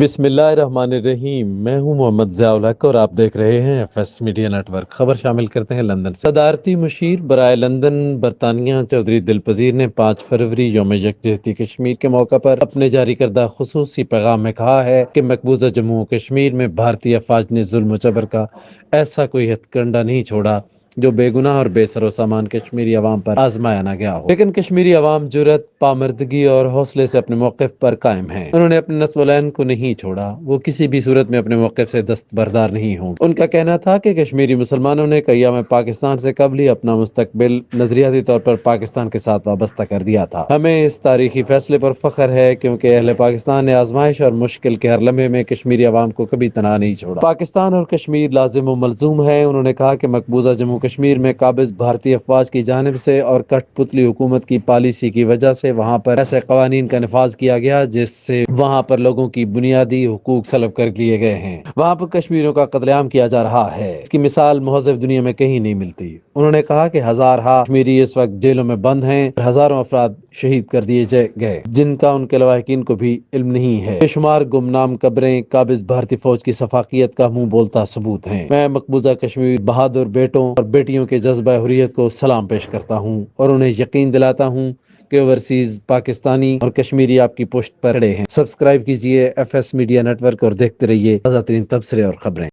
بسم اللہ الرحمن الرحیم۔ میں ہوں محمد ضیاء الحق اور آپ دیکھ رہے ہیں F S media network. خبر شامل کرتے ہیں لندن سے۔ صدارتی مشیر برائے لندن برطانیہ چودھری دلپذیر نے 5 فروری یوم یکجہتی کشمیر کے موقع پر اپنے جاری کردہ خصوصی پیغام میں کہا ہے کہ مقبوضہ جموں و کشمیر میں بھارتی افواج نے ظلم و جبر کا ایسا کوئی ہتھ کنڈا نہیں چھوڑا جو بے گناہ اور بے سر و سامان کشمیری عوام پر آزمایا نہ گیا ہو، لیکن کشمیری عوام جرأت، پامردگی اور حوصلے سے اپنے موقف پر قائم ہیں۔ انہوں نے اپنے نسب العین کو نہیں چھوڑا، وہ کسی بھی صورت میں اپنے موقف سے دستبردار نہیں ہوں۔ ان کا کہنا تھا کہ کشمیری مسلمانوں نے ایام پاکستان سے قبل ہی اپنا مستقبل نظریاتی طور پر پاکستان کے ساتھ وابستہ کر دیا تھا۔ ہمیں اس تاریخی فیصلے پر فخر ہے کیونکہ اہل پاکستان نے آزمائش اور مشکل کے ہر لمحے میں کشمیری عوام کو کبھی تنہا نہیں چھوڑا۔ پاکستان اور کشمیر لازم و ملزوم ہے۔ انہوں نے کہا کہ مقبوضہ جموں کشمیر میں قابض بھارتی افواج کی جانب سے اور کٹ پتلی حکومت کی پالیسی کی وجہ سے وہاں پر ایسے قوانین کا نفاذ کیا گیا جس سے وہاں پر لوگوں کی بنیادی حقوق سلب کر لیے گئے ہیں۔ وہاں پر کشمیریوں کا قتل عام کیا جا رہا ہے۔ اس کی مثال مہذب دنیا میں کہیں نہیں ملتی۔ انہوں نے کہا کہ ہزارہا کشمیری اس وقت جیلوں میں بند ہیں اور ہزاروں افراد شہید کر دیے گئے جن کا ان کے لواحقین کو بھی علم نہیں ہے۔ بے شمار گمنام قبریں قابض بھارتی فوج کی سفاکیت کا منہ بولتا ثبوت ہیں۔ میں مقبوضہ کشمیر بہادر بیٹوں اور بیٹیوں کے جذبہ حریت کو سلام پیش کرتا ہوں اور انہیں یقین دلاتا ہوں کہ اوورسیز پاکستانی اور کشمیری آپ کی پشت پر کھڑے ہیں۔ سبسکرائب کیجئے F S media network اور دیکھتے رہیے تازہ ترین تبصرے اور خبریں۔